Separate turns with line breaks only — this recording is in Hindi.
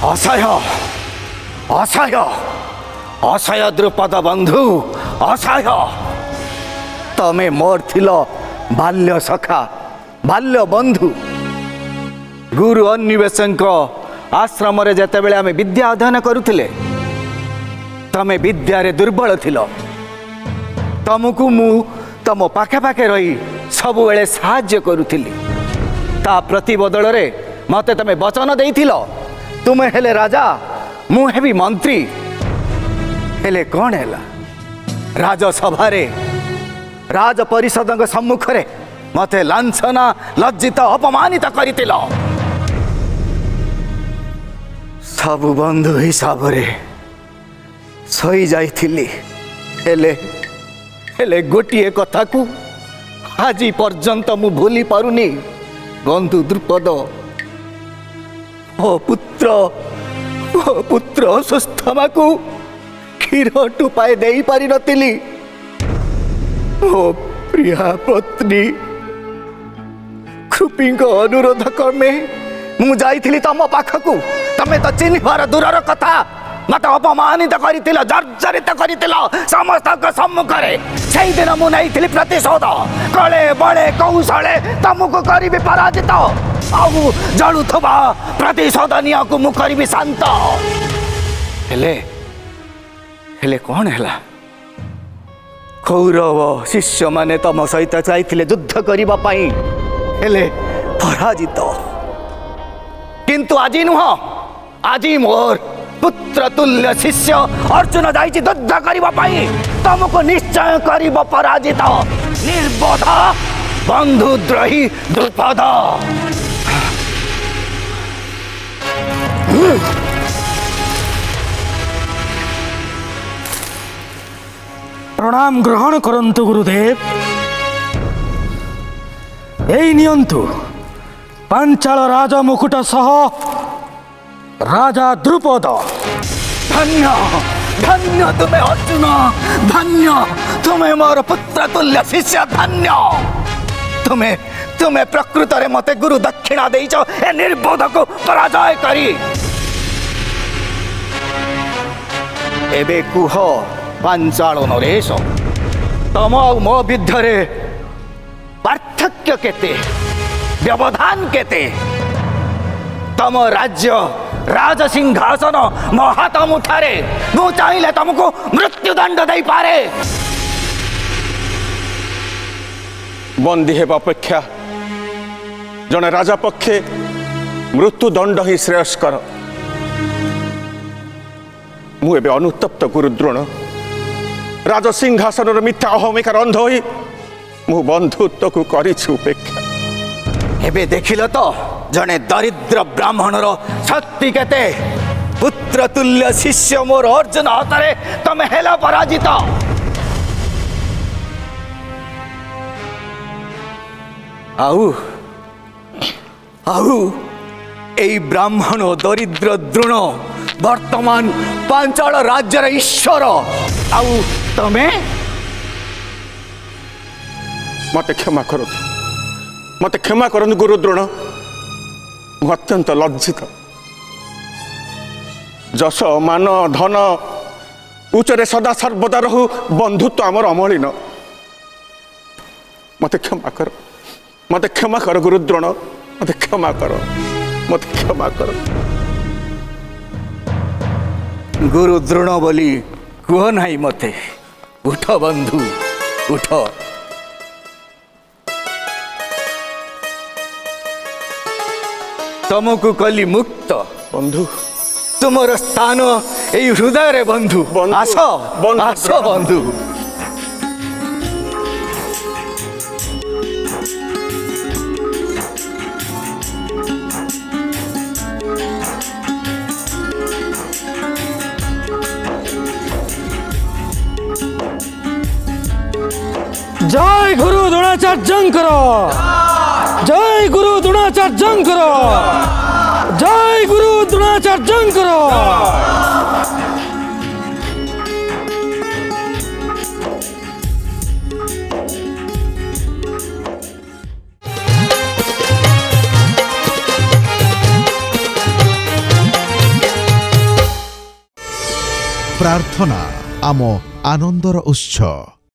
असह्य असह्य असह्य द्रुपद बंधु असह्य तमे मोर थिल बाल्य सखा बाल्य बंधु गुरु अन्वेषक आश्रम जेते बेले आमे विद्या अध्ययन करुथिले तमे विद्यारे दुर्बल थिल तमको मु तम पाखे पाखे रही सब बेले साहाय्य करुथिली ता प्रति बदल रे मते तमे वचन देइथिल तुमे हेले राजा मु हेबी मंत्री हेले कौन हैला राजसभा राज परिषद सम्मुख रे मते लांछना लज्जित अपमानित करितिल सब बंधु हिसाब रे सही जाइथिली हेले हेले गोटिए कथा को आज पर्यंत मु भूली पारुनी बंधु द्रुपद ओ पुत्र अस्वस्थ को क्षीर टुपाए दे पारि नथिली ओ प्रिया पत्नी कृपी अनुरोध क्रमे मु जाइथिली तम पाखकू तमे तो चिन्हबार दूरर कथा मत अपमानित करितिल जर्जरित करितिल समस्त सम्मुख से दिन मु नहीं प्रतिशोध कले बड़े कौशले तुमको करी पराजित आउ जलुवा प्रतिशोधनीय को मु करी शांत हेले हेले कौन है कौरव शिष्य माने तम सहित जाइथिले युद्ध करने हेले पराजित किंतु आज नुह आज मोर पुत्र तुल्य शिष्य अर्जुन जाइछि युद्ध करने तुमको निश्चय कर पराजित निर्बोध बंधुद्रोही द्रुपद
प्रणाम ग्रहण करंतु गुरुदेव एई नियंतु पांचाल राजा मुकुट सह राजा द्रुपद
धन्य धन्य तुम्हें अर्जुन धन्य तुम्हें मोर पुत्र तुल्य शिष्य धन्य तुम्हें तुम्हें प्रकृत रे मते गुरु दक्षिणा देइछ ए निर्बोध को पराजय करी एबे कुह पांचाल नरेश तम मो विद्धरे पार्थक्य केते व्यवधान केते तम राज्य राज सिंहासन मो हाथ मुठारे मु चाहिए तुमको मृत्युदंड दे पारे
बंदी हेबा अपेक्षा जने राजा पक्षे मृत्युदंड ही श्रेयस्कर मु एबे अनुतप्त गुरुद्रोण राज सिंहासन मिथ्या अहमिकार अंध होई मु बंधुत्व को करिछु उपेक्षा
एबे देखिल तो जने दरिद्र ब्राह्मणर शक्ति केते पुत्र तुल्य शिष्य मोर अर्जुन हतरे तमे हेला पराजित आउ आउ एई ब्राह्मण दरिद्र द्रोण वर्तमान पांचाल राज्यर ईश्वर आउ तमे
मते क्षमा कर गुरुद्रोण मु अत्यंत लज्जित जश मान धन उच्चरे सदा सर्वदा रहु बंधुत्व आमर अमलिन मते क्षमा कर गुरुद्रोण मते क्षमा कर
गुरुद्रोण बोली कह नहीं मते उठ बंधु उठ तुमको कली मुक्त
बंधु
तुमर स्थान यही हृदय रे बंधु आस आस बंधु
जय गुरु द्रोणाचार्यंकर जय गुरु द्रोणाचार्यंकर जय गुरु द्रोणाचार्यंकर
प्रार्थना आम आनंदर उत्स।